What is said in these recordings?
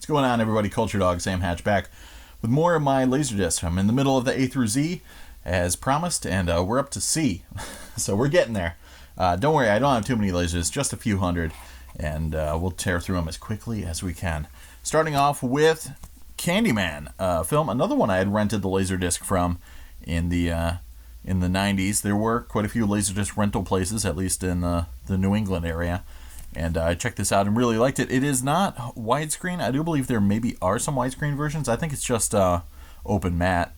going on, everybody? Culturedog Sam Hatch back with more of my Laserdisc. I'm in the middle of the A through Z, as promised, and we're up to C. So we're getting there. Don't worry, I don't have too many Laserdiscs, just a few hundred, and we'll tear through them as quickly as we can. Starting off with Candyman film, another one I had rented the Laserdisc from in the 90s. There were quite a few Laserdisc rental places, at least in the New England area. And I checked this out and really liked it. It is not widescreen. I do believe there maybe are some widescreen versions. I think it's just open matte.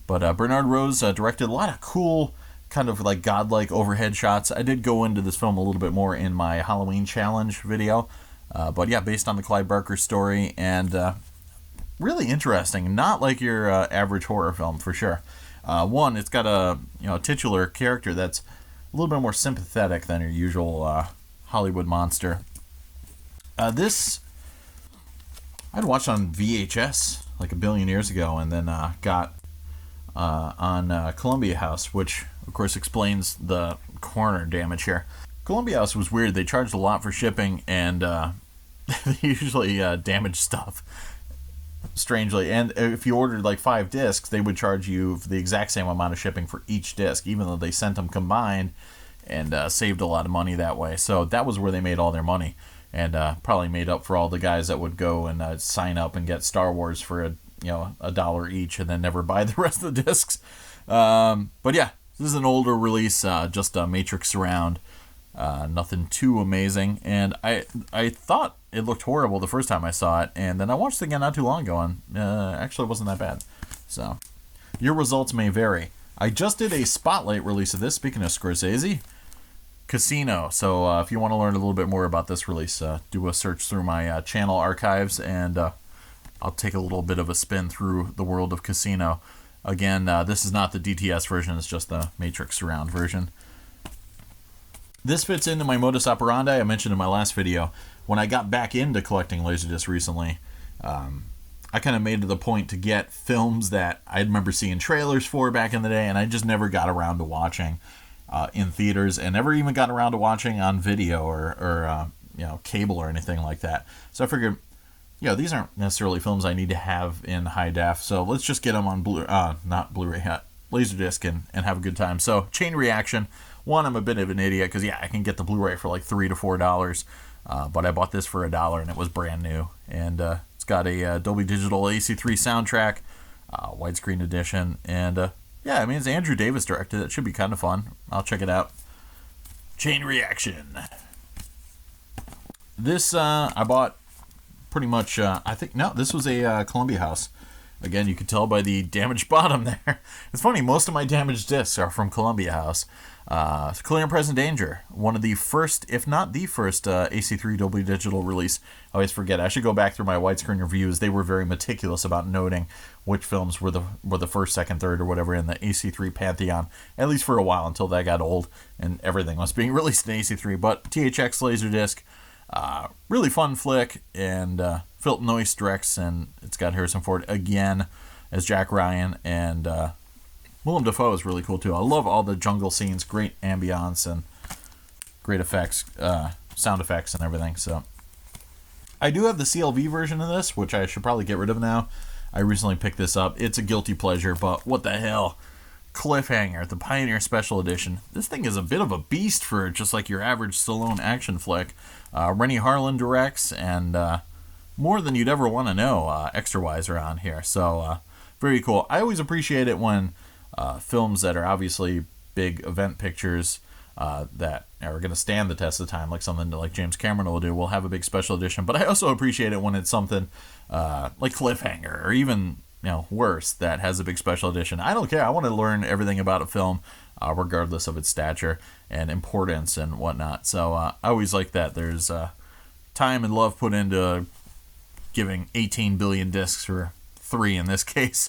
But Bernard Rose directed a lot of cool, kind of like godlike overhead shots. I did go into this film a little bit more in my Halloween challenge video. But yeah, based on the Clive Barker story, and really interesting. Not like your average horror film, for sure. One, it's got a titular character that's a little bit more sympathetic than your usual Hollywood monster. This I'd watched on VHS like a billion years ago, and then got on Columbia House, which of course explains the corner damage here. Columbia House was weird. They charged a lot for shipping, and they usually damaged stuff strangely. And if you ordered like 5 discs, they would charge you the exact same amount of shipping for each disc, even though they sent them combined, and saved a lot of money that way. So that was where they made all their money, and probably made up for all the guys that would go and sign up and get Star Wars for $1 each and then never buy the rest of the discs. But yeah, this is an older release, just a Matrix surround, nothing too amazing. And I thought it looked horrible the first time I saw it, and then I watched it again not too long ago, and actually it wasn't that bad. So your results may vary. I just did a spotlight release of this, speaking of Scorsese, Casino. So if you want to learn a little bit more about this release, do a search through my channel archives, and I'll take a little bit of a spin through the world of Casino. Again, this is not the DTS version, it's just the Matrix surround version. This fits into my modus operandi I mentioned in my last video. When I got back into collecting Laserdisc recently, I kind of made it a point to get films that I remember seeing trailers for back in the day, and I just never got around to watching in theaters, and never even got around to watching on video or cable or anything like that. So I figured, these aren't necessarily films I need to have in high def, so let's just get them on Laserdisc and have a good time. So Chain Reaction. One, I'm a bit of an idiot because I can get the Blu-ray for like $3 to $4, but I bought this for $1 and it was brand new. And it's got a Dolby Digital AC3 soundtrack, widescreen edition, and it's Andrew Davis directed. It should be kind of fun. I'll check it out. Chain Reaction. This I bought pretty much. This was a Columbia House. Again, you can tell by the damaged bottom there. It's funny, most of my damaged discs are from Columbia House. Clear and Present Danger, one of the first, if not the first, AC3 Dolby Digital release. I always forget. I should go back through my widescreen reviews. They were very meticulous about noting which films were the first, second, third, or whatever in the AC3 pantheon, at least for a while until that got old and everything was being released in AC3. But THX Laserdisc, really fun flick, and Philip Noyce directs, and it's got Harrison Ford again as Jack Ryan, and Willem Dafoe is really cool too. I love all the jungle scenes, great ambiance and great effects, sound effects and everything. So I do have the CLV version of this, which I should probably get rid of now. I recently picked this up. It's a guilty pleasure, but what the hell? Cliffhanger, the Pioneer Special Edition. This thing is a bit of a beast for just like your average Stallone action flick. Rennie Harlan directs, and more than you'd ever want to know extra-wise are on here. So very cool. I always appreciate it when films that are obviously big event pictures that are going to stand the test of time, like something like James Cameron will do, will have a big special edition. But I also appreciate it when it's something like Cliffhanger, or even worse, that has a big special edition. I don't care. I want to learn everything about a film, regardless of its stature and importance and whatnot. So I always like that. There's time and love put into giving 18 billion discs, or 3 in this case,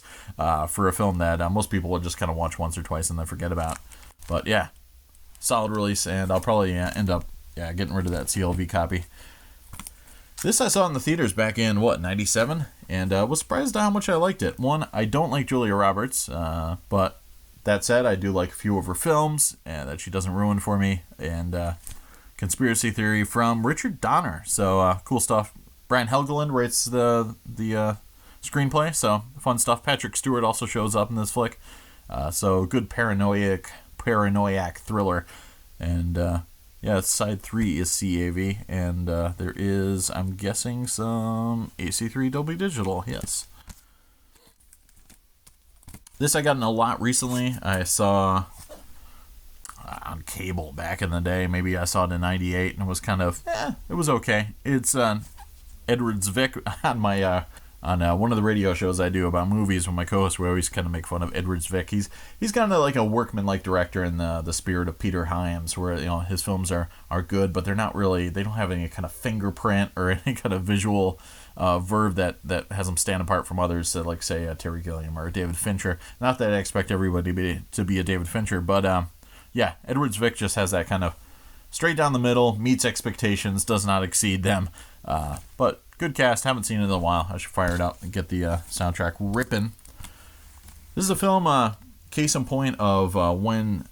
for a film that most people will just kind of watch once or twice and then forget about. But yeah, solid release, and I'll probably end up getting rid of that CLV copy. This I saw in the theaters back in, 97? And was surprised at how much I liked it. One, I don't like Julia Roberts, but that said, I do like a few of her films, and that she doesn't ruin for me. And Conspiracy Theory from Richard Donner. So cool stuff. Brian Helgeland writes the screenplay, so fun stuff. Patrick Stewart also shows up in this flick. So good paranoiac thriller. And side 3 is CAV, and there is, I'm guessing, some AC3 Dolby Digital, yes. This I got in a lot recently. I saw on cable back in the day. Maybe I saw it in 98 and it was kind of, it was okay. It's Edward Zwick on my on one of the radio shows I do about movies with my co-host. We always kind of make fun of Edward Zwick. He's kind of like a workman-like director in the spirit of Peter Hyams, where his films are good, but they're not really, they don't have any kind of fingerprint or any kind of visual verve that has them stand apart from others, like say Terry Gilliam or David Fincher. Not that I expect everybody to be a David Fincher, but Edward Zwick just has that kind of straight down the middle, meets expectations, does not exceed them. But good cast, haven't seen it in a while. I should fire it up and get the soundtrack ripping. This is a film, case in point of when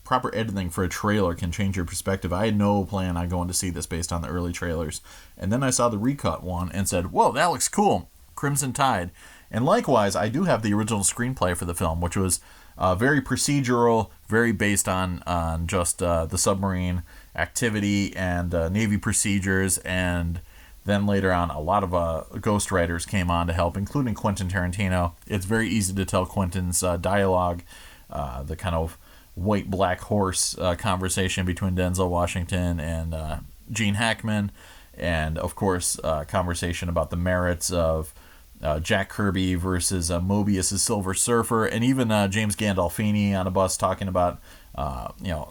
proper editing for a trailer can change your perspective. I had no plan on going to see this based on the early trailers. And then I saw the recut one and said, whoa, that looks cool. Crimson Tide. And likewise, I do have the original screenplay for the film, which was very procedural, very based on just the submarine activity and Navy procedures. And then later on, a lot of ghostwriters came on to help, including Quentin Tarantino. It's very easy to tell Quentin's dialogue, the kind of white-black horse conversation between Denzel Washington and Gene Hackman, and of course, conversation about the merits of Jack Kirby versus Mobius's Silver Surfer, and even James Gandolfini on a bus talking about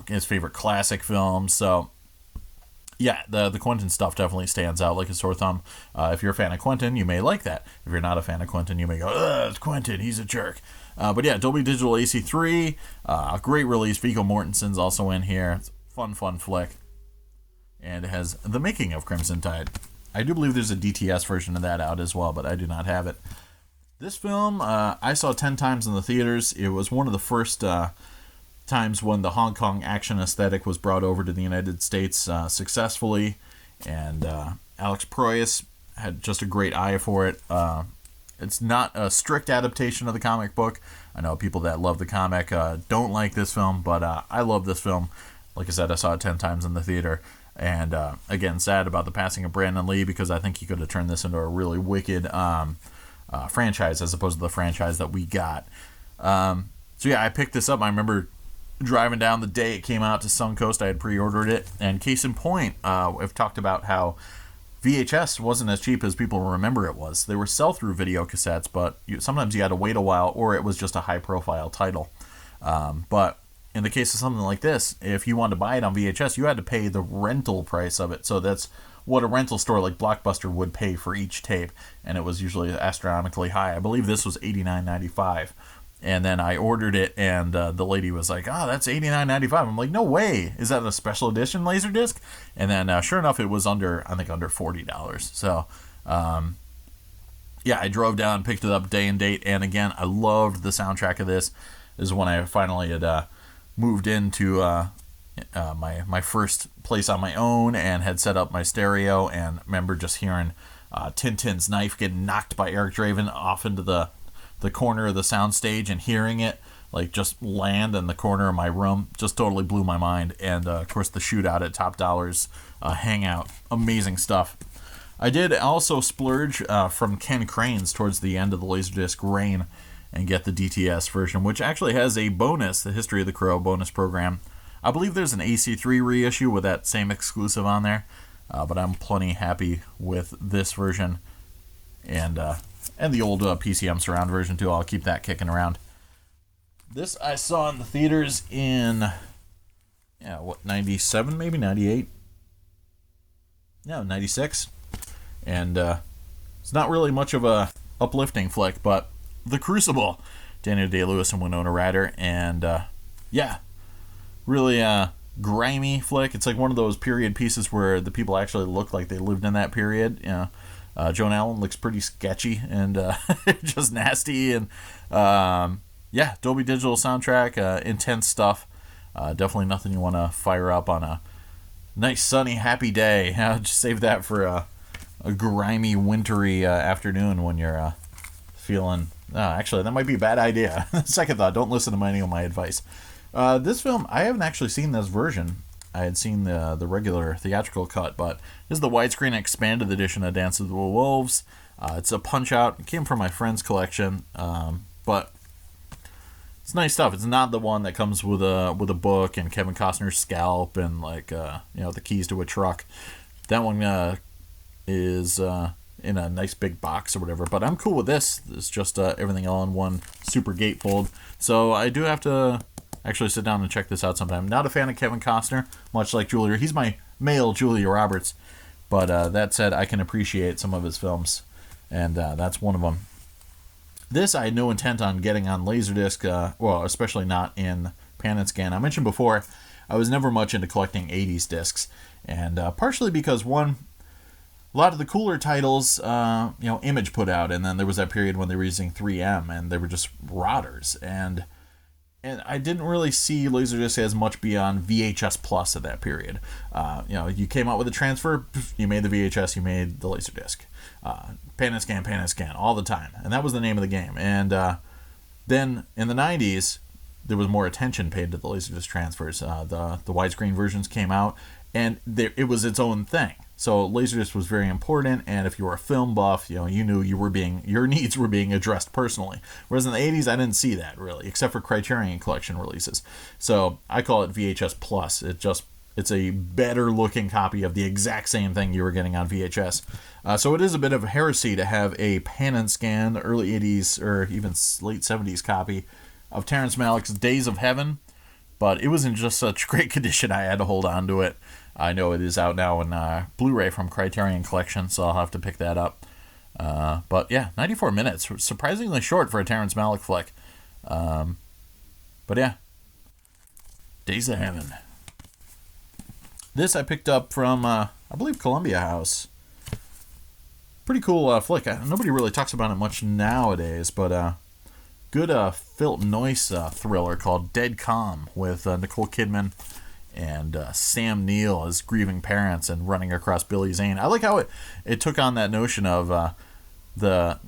his favorite classic films. So yeah, the Quentin stuff definitely stands out like a sore thumb. If you're a fan of Quentin, you may like that. If you're not a fan of Quentin, you may go, ugh, it's Quentin, he's a jerk. But yeah, Dolby Digital AC3, great release. Viggo Mortensen's also in here. It's a fun flick. And it has the making of Crimson Tide. I do believe there's a DTS version of that out as well, but I do not have it. This film, I saw 10 times in the theaters. It was one of the first times when the Hong Kong action aesthetic was brought over to the United States successfully. And Alex Proyas had just a great eye for it. It's not a strict adaptation of the comic book. I know people that love the comic don't like this film, but I love this film. Like I said, I saw it 10 times in the theater. And again, sad about the passing of Brandon Lee, because I think he could have turned this into a really wicked franchise as opposed to the franchise that we got. So yeah, I picked this up. I remember driving down the day it came out to Suncoast. I had pre-ordered it. And case in point, I've talked about how VHS wasn't as cheap as people remember it was. They were sell-through video cassettes, but sometimes you had to wait a while, or it was just a high-profile title. But in the case of something like this, if you wanted to buy it on VHS, you had to pay the rental price of it. So that's what a rental store like Blockbuster would pay for each tape, and it was usually astronomically high. I believe this was $89.95. And then I ordered it, and the lady was like, "Oh, that's $89.95." I'm like, "No way! Is that a special edition Laserdisc?" And then, sure enough, it was under $40. So, yeah, I drove down, picked it up day and date, and again, I loved the soundtrack of this. This is when I finally had moved into my first place on my own and had set up my stereo, and remember just hearing Tintin's knife getting knocked by Eric Draven off into the corner of the soundstage, and hearing it like just land in the corner of my room just totally blew my mind. And of course the shootout at Top Dollar's hangout, amazing stuff. I did also splurge from Ken Crane's towards the end of the Laserdisc reign and get the DTS version, which actually has a bonus, the History of the Crow bonus program. I believe there's an AC3 reissue with that same exclusive on there, but I'm plenty happy with this version. And the old PCM surround version too. I'll keep that kicking around. This I saw in the theaters in 97, maybe 98. No, 96. And it's not really much of a uplifting flick, but The Crucible, Daniel Day-Lewis and Winona Ryder, and really grimy flick. It's like one of those period pieces where the people actually look like they lived in that period. Joan Allen looks pretty sketchy and just nasty. And Dolby Digital soundtrack, intense stuff. Definitely nothing you want to fire up on a nice, sunny, happy day. Just save that for a grimy, wintry afternoon when you're feeling... actually, that might be a bad idea. Second thought, don't listen to any of my advice. This film, I haven't actually seen this version. I had seen the regular theatrical cut, but this is the widescreen expanded edition of Dances with Wolves. It's a punch-out. It came from my friend's collection, but it's nice stuff. It's not the one that comes with a book and Kevin Costner's scalp and the keys to a truck. That one is in a nice big box or whatever. But I'm cool with this. It's just everything all in one super gatefold. So I do have to actually sit down and check this out sometime. Not a fan of Kevin Costner, much like Julia. He's my male Julia Roberts. But that said, I can appreciate some of his films. And that's one of them. This I had no intent on getting on Laserdisc, especially not in Pan and Scan. I mentioned before, I was never much into collecting 80s discs. And partially because, one, a lot of the cooler titles, Image put out. And then there was that period when they were using 3M, and they were just rotters. And I didn't really see Laserdisc as much beyond VHS Plus at that period. You came out with a transfer, you made the VHS, you made the Laserdisc. Pan and scan, all the time. And that was the name of the game. And then in the 90s, there was more attention paid to the Laserdisc transfers. The widescreen versions came out, and it was its own thing. So Laserdisc was very important, and if you were a film buff, you knew your needs were being addressed personally. Whereas in the 80s, I didn't see that really, except for Criterion Collection releases. So I call it VHS Plus. It's a better looking copy of the exact same thing you were getting on VHS. So it is a bit of a heresy to have a pan and scan, early 80s or even late 70s copy of Terrence Malick's Days of Heaven. But it was in just such great condition, I had to hold on to it. I know it is out now in Blu-ray from Criterion Collection, so I'll have to pick that up. But yeah, 94 minutes. Surprisingly short for a Terrence Malick flick. But yeah. Days of Heaven. This I picked up from, I believe, Columbia House. Pretty cool flick. Nobody really talks about it much nowadays, but good Philip Noyce thriller called Dead Calm with Nicole Kidman and Sam Neill as grieving parents and running across Billy Zane. I like how it took on that notion of the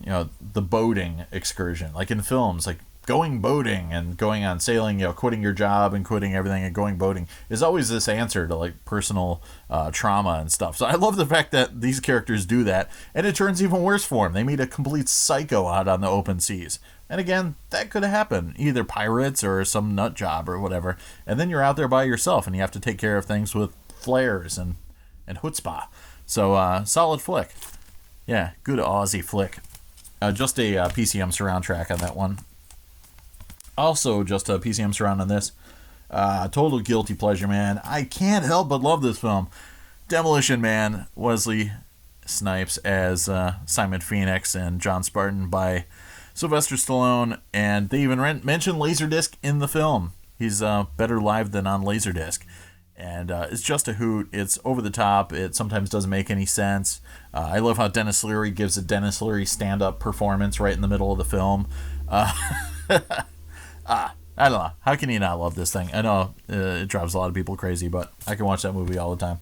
boating excursion, like in films, like going boating and going on sailing, quitting your job and quitting everything and going boating is always this answer to like personal trauma and stuff. So I love the fact that these characters do that, and it turns even worse for them. They meet a complete psycho out on the open seas. And again, that could happen. Either pirates or some nut job or whatever. And then you're out there by yourself and you have to take care of things with flares and chutzpah. So, solid flick. Yeah, good Aussie flick. Just a PCM surround track on that one. Also, just a PCM surround on this. Total guilty pleasure, man. I can't help but love this film. Demolition Man, Wesley Snipes as Simon Phoenix and John Spartan by Sylvester Stallone, and they even mention Laserdisc in the film. He's better live than on Laserdisc. And it's just a hoot. It's over the top. It sometimes doesn't make any sense. I love how Dennis Leary gives a Dennis Leary stand-up performance right in the middle of the film. I don't know. How can you not love this thing? I know it drives a lot of people crazy, but I can watch that movie all the time.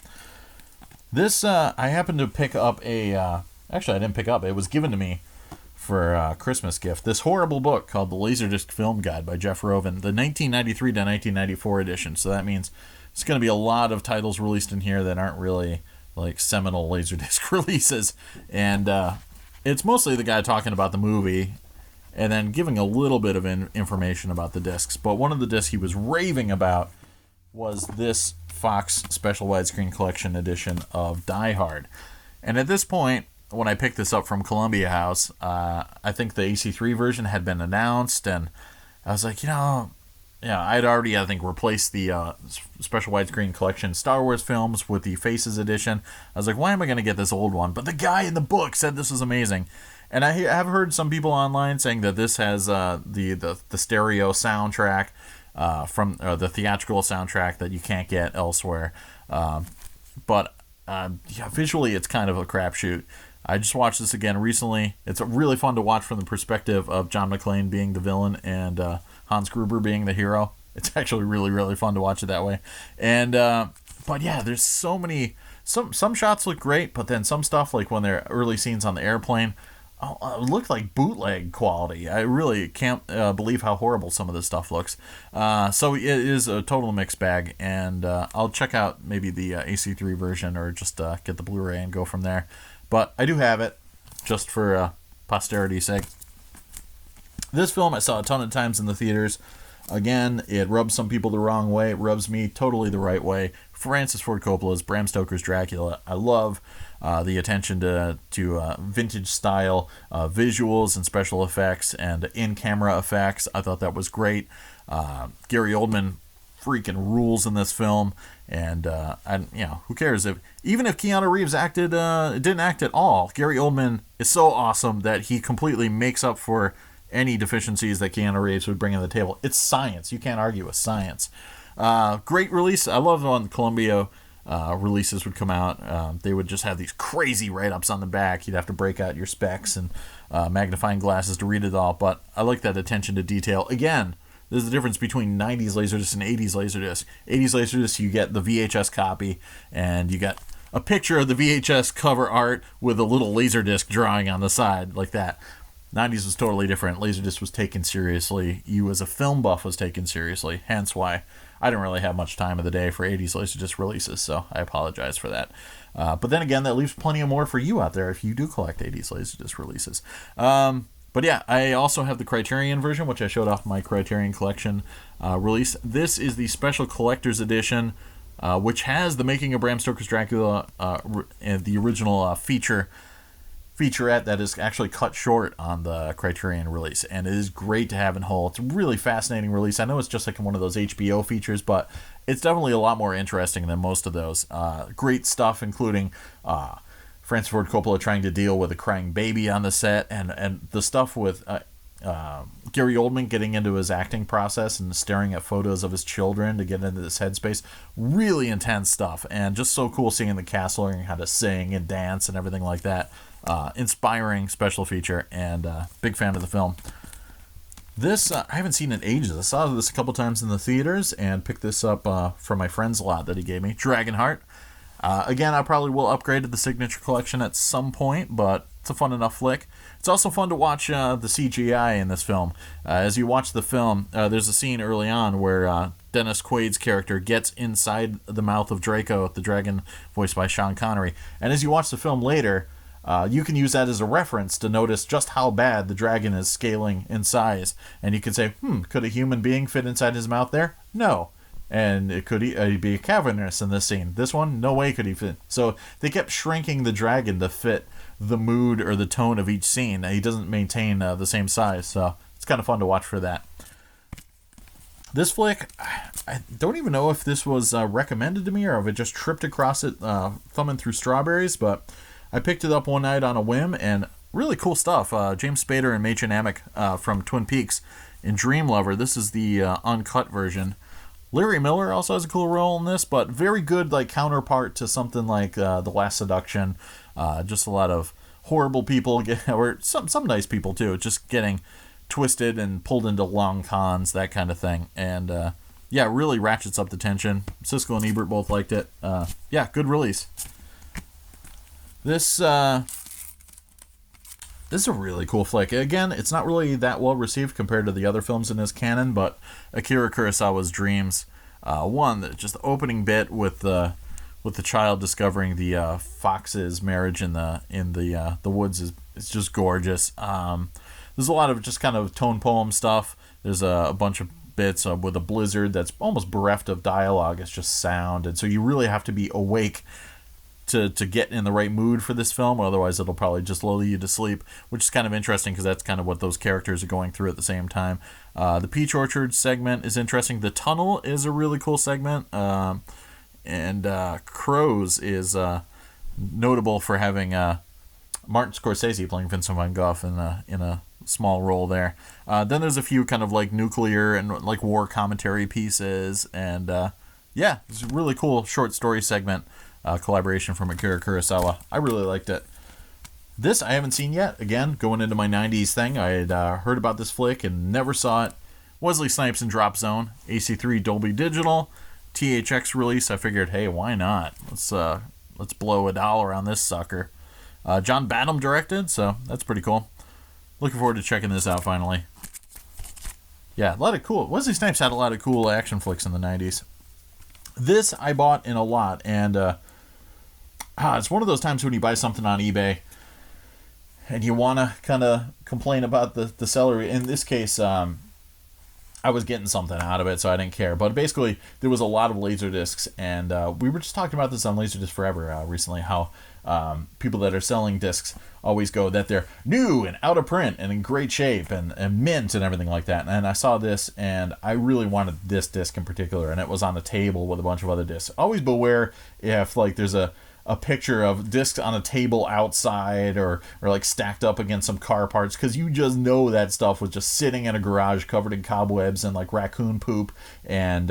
This, I happened to pick up actually, I didn't pick up. It was given to me for a Christmas gift. This horrible book called The Laserdisc Film Guide by Jeff Rovin, the 1993 to 1994 edition. So that means it's going to be a lot of titles released in here that aren't really like seminal Laserdisc releases. And it's mostly the guy talking about the movie and then giving a little bit of information about the discs. But one of the discs he was raving about was this Fox Special Widescreen Collection edition of Die Hard. And at this point, when I picked this up from Columbia House, I think the AC3 version had been announced, and I was like, I'd already, I think, replaced the Special Widescreen Collection Star Wars films with the Faces edition. I was like, why am I going to get this old one? But the guy in the book said this was amazing. And I have heard some people online saying that this has the stereo soundtrack from the theatrical soundtrack that you can't get elsewhere. But visually, it's kind of a crapshoot. I just watched this again recently. It's really fun to watch from the perspective of John McClane being the villain and Hans Gruber being the hero. It's actually really, really fun to watch it that way. And but yeah, there's so many Some shots look great, but then some stuff, like when they're early scenes on the airplane, look like bootleg quality. I really can't believe how horrible some of this stuff looks. So it is a total mixed bag, and I'll check out maybe the AC3 version, or just get the Blu-ray and go from there. But I do have it, just for posterity's sake. This film I saw a ton of times in the theaters. Again, it rubs some people the wrong way. It rubs me totally the right way. Francis Ford Coppola's Bram Stoker's Dracula. I love the attention to vintage style visuals and special effects and in-camera effects. I thought that was great. Gary Oldman freaking rules in this film, and who cares even if Keanu Reeves didn't act at all. Gary Oldman is so awesome that he completely makes up for any deficiencies that Keanu Reeves would bring to the table. It's science. You can't argue with science. Great release. I love when Columbia releases would come out. They would just have these crazy write-ups on the back. You'd have to break out your specs and magnifying glasses to read it all, but I like that attention to detail. Again, there's the difference between 90s Laserdisc and 80s Laserdisc. 80s Laserdisc, you get the VHS copy, and you got a picture of the VHS cover art with a little Laserdisc drawing on the side, like that. 90s was totally different. Laserdisc was taken seriously. You as a film buff was taken seriously, hence why I didn't really have much time of the day for 80s Laserdisc releases, so I apologize for that. But then again, that leaves plenty of more for you out there if you do collect 80s Laserdisc releases. But yeah, I also have the Criterion version, which I showed off my Criterion Collection release. This is the special collector's edition, which has the making of Bram Stoker's Dracula and the original featurette that is actually cut short on the Criterion release, and it is great to have in whole. It's a really fascinating release. I know it's just like one of those HBO features, but it's definitely a lot more interesting than most of those. Great stuff, including Francis Ford Coppola trying to deal with a crying baby on the set, and the stuff with Gary Oldman getting into his acting process and staring at photos of his children to get into this headspace. Really intense stuff, and just so cool seeing the cast learning how to sing and dance and everything like that. Inspiring special feature, and big fan of the film. This I haven't seen in ages. I saw this a couple times in the theaters and picked this up from my friend's lot that he gave me. Dragonheart. Again, I probably will upgrade to the Signature Collection at some point, but it's a fun enough flick. It's also fun to watch the CGI in this film. As you watch the film, there's a scene early on where Dennis Quaid's character gets inside the mouth of Draco, the dragon voiced by Sean Connery. And as you watch the film later, you can use that as a reference to notice just how bad the dragon is scaling in size. And you can say, could a human being fit inside his mouth there? No. And it could be cavernous in this scene. This one, no way could he fit. So they kept shrinking the dragon to fit the mood or the tone of each scene. He doesn't maintain the same size, so it's kind of fun to watch for that. This flick, I don't even know if this was recommended to me or if it just tripped across it thumbing through strawberries, but I picked it up one night on a whim, and really cool stuff. James Spader and Machen Amick from Twin Peaks in Dream Lover. This is the uncut version. Larry Miller also has a cool role in this, but very good like counterpart to something like The Last Seduction. Just a lot of horrible people, or some nice people too, just getting twisted and pulled into long cons, that kind of thing. And yeah, really ratchets up the tension. Siskel and Ebert both liked it. Yeah, good release. This is a really cool flick. Again, it's not really that well received compared to the other films in this canon, but Akira Kurosawa's Dreams. Just the opening bit with the child discovering the fox's marriage in the woods is just gorgeous. There's a lot of just kind of tone poem stuff. There's a bunch of bits with a blizzard that's almost bereft of dialogue. It's just sound, and so you really have to be awake to get in the right mood for this film, otherwise it'll probably just lull you to sleep, which is kind of interesting because that's kind of what those characters are going through at the same time. The Peach Orchard segment is interesting. The Tunnel is a really cool segment, and Crows is notable for having Martin Scorsese playing Vincent van Gogh in a small role there. Then there's a few kind of like nuclear and like war commentary pieces, and yeah, it's a really cool short story segment. Collaboration from Akira Kurosawa. I really liked it. This I haven't seen yet. Again, going into my 90s thing, I had heard about this flick and never saw it. Wesley Snipes in Drop Zone, AC3 Dolby Digital, THX release. I figured, hey, why not? Let's let's blow $1 on this sucker. John Badham directed, so that's pretty cool. Looking forward to checking this out finally. Yeah, a lot of cool. Wesley Snipes had a lot of cool action flicks in the 90s. This I bought in a lot, and it's one of those times when you buy something on eBay and you want to kind of complain about the seller. In this case, I was getting something out of it, so I didn't care. But basically, there was a lot of Laserdiscs, and we were just talking about this on Laserdisc Forever recently, how people that are selling discs always go that they're new and out of print and in great shape and mint and everything like that. And I saw this, and I really wanted this disc in particular, and it was on a table with a bunch of other discs. Always beware if like there's a picture of discs on a table outside or like stacked up against some car parts, because you just know that stuff was just sitting in a garage covered in cobwebs and like raccoon poop, and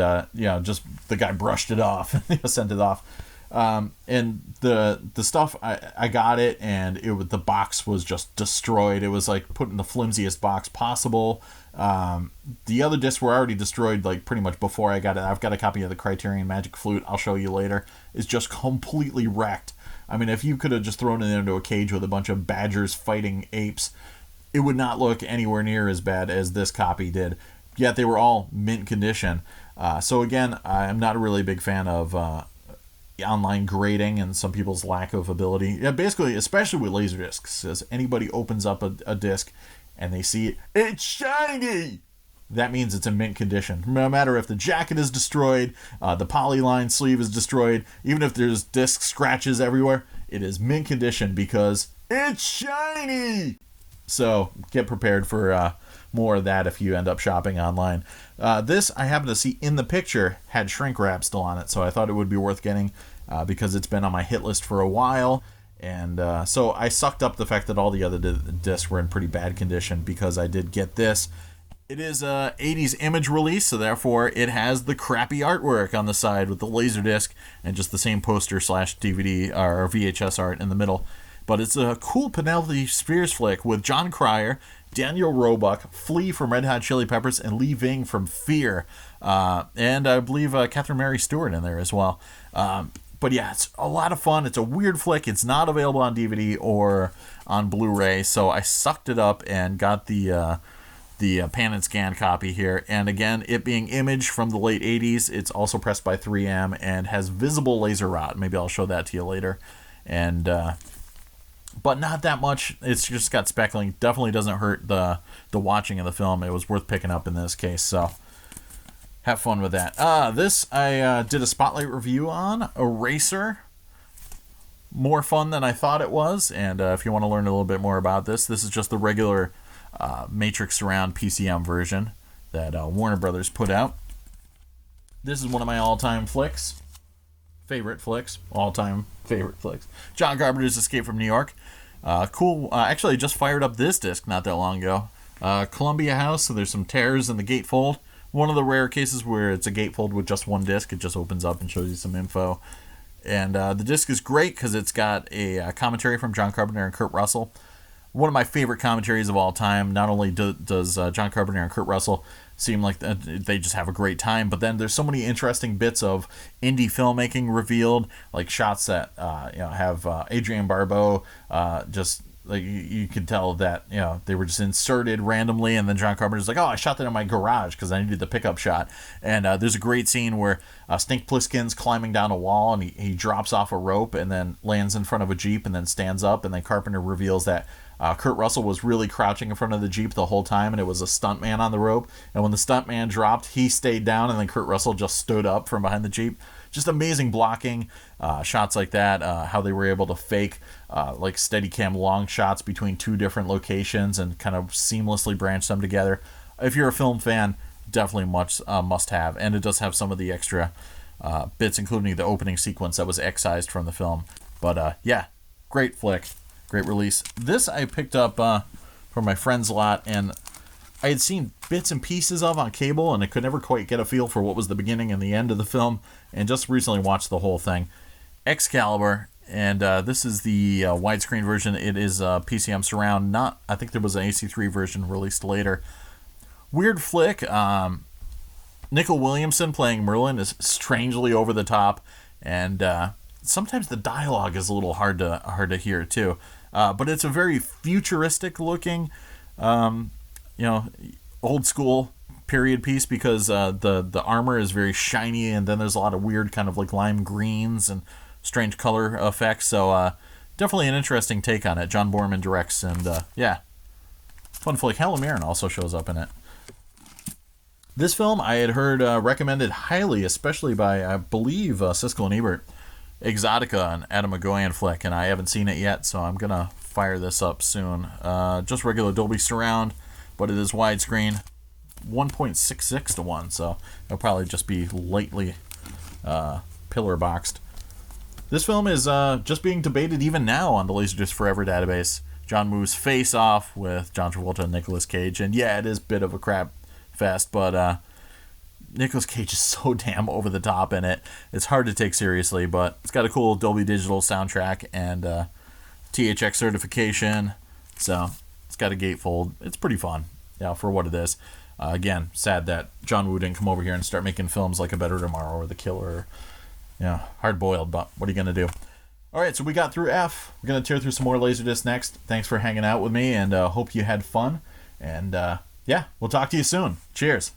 just the guy brushed it off and sent it off. And the stuff, I got it, and the box was just destroyed. It was like put in the flimsiest box possible. The other discs were already destroyed like pretty much before I got it. I've got a copy of the Criterion Magic Flute, I'll show you later. It's just completely wrecked. I mean, if you could have just thrown it into a cage with a bunch of badgers fighting apes, it would not look anywhere near as bad as this copy did. Yet they were all mint condition. So again, I'm not a really big fan of online grading and some people's lack of ability. Yeah, basically, especially with Laserdiscs, as anybody opens up a disc and they see it's shiny, that means it's in mint condition. No matter if the jacket is destroyed, the polyline sleeve is destroyed, even if there's disc scratches everywhere, it is mint condition because it's shiny. So get prepared for more of that if you end up shopping online. This, I happen to see in the picture, had shrink wrap still on it, so I thought it would be worth getting because it's been on my hit list for a while. And so I sucked up the fact that all the other discs were in pretty bad condition because I did get this. It is a 80s image release, so therefore it has the crappy artwork on the side with the Laserdisc and just the same poster / DVD or VHS art in the middle. But it's a cool Penelope Spears flick with John Cryer, Daniel Roebuck, Flea from Red Hot Chili Peppers, and Lee Ving from Fear. And I believe Catherine Mary Stewart in there as well. But yeah, it's a lot of fun. It's a weird flick. It's not available on DVD or on Blu-ray, so I sucked it up and got the pan and scan copy here. And again, it being Image from the late 80s, it's also pressed by 3M and has visible laser rot. Maybe I'll show that to you later. And but not that much. It's just got speckling. Definitely doesn't hurt the watching of the film. It was worth picking up in this case, so have fun with that. This I did a spotlight review on, Eraser. More fun than I thought it was, and if you want to learn a little bit more about this is just the regular Matrix Surround PCM version that Warner Brothers put out. This is one of my all-time flicks. All-time favorite flicks. John Carpenter's Escape from New York. Cool. Actually, I just fired up this disc not that long ago. Columbia House, so there's some tears in the gatefold. One of the rare cases where it's a gatefold with just one disc. It just opens up and shows you some info. And the disc is great because it's got a commentary from John Carpenter and Kurt Russell. One of my favorite commentaries of all time. Not only does John Carpenter and Kurt Russell seem like they just have a great time, but then there's so many interesting bits of indie filmmaking revealed, like shots that have Adrienne Barbeau just like you can tell that they were just inserted randomly, and then John Carpenter's like, oh, I shot that in my garage because I needed the pickup shot. And there's a great scene where Stink Plissken's climbing down a wall and he drops off a rope and then lands in front of a Jeep and then stands up, and then Carpenter reveals that Kurt Russell was really crouching in front of the Jeep the whole time, and it was a stuntman on the rope. And when the stuntman dropped, he stayed down, and then Kurt Russell just stood up from behind the Jeep. Just amazing blocking, shots like that, how they were able to fake like Steadicam long shots between two different locations and kind of seamlessly branch them together. If you're a film fan, definitely must have. And it does have some of the extra bits, including the opening sequence that was excised from the film. But yeah, great flick. Great release. This I picked up from my friend's lot, and I had seen bits and pieces of on cable, and I could never quite get a feel for what was the beginning and the end of the film, and just recently watched the whole thing. Excalibur, and this is the widescreen version. It is PCM Surround. I think there was an AC3 version released later. Weird flick. Nicol Williamson playing Merlin is strangely over the top, and sometimes the dialogue is a little hard to hear too. But it's a very futuristic looking, old school period piece, because the armor is very shiny, and then there's a lot of weird kind of like lime greens and strange color effects. So definitely an interesting take on it. John Boorman directs, and fun flick. Helen Mirren also shows up in it. This film I had heard recommended highly, especially by, I believe, Siskel and Ebert. Exotica, an Adam McGowan flick, and I haven't seen it yet, so I'm gonna fire this up soon. Just regular Dolby Surround, but it is widescreen, 1.66 to 1, so it'll probably just be lightly pillar boxed. This film is just being debated even now on the Laserdisc Forever database. John Woo's Face Off with John Travolta and Nicolas Cage, and yeah, it is a bit of a crap fest, but Nicolas Cage is so damn over the top in it. It's hard to take seriously, but it's got a cool Dolby Digital soundtrack and THX certification, so it's got a gatefold. It's pretty fun, for what it is. Again, sad that John Woo didn't come over here and start making films like A Better Tomorrow or The Killer. Hard boiled, but what are you gonna do? All right, so we got through F. We're gonna tear through some more Laserdisc next. Thanks for hanging out with me, and hope you had fun. And we'll talk to you soon. Cheers.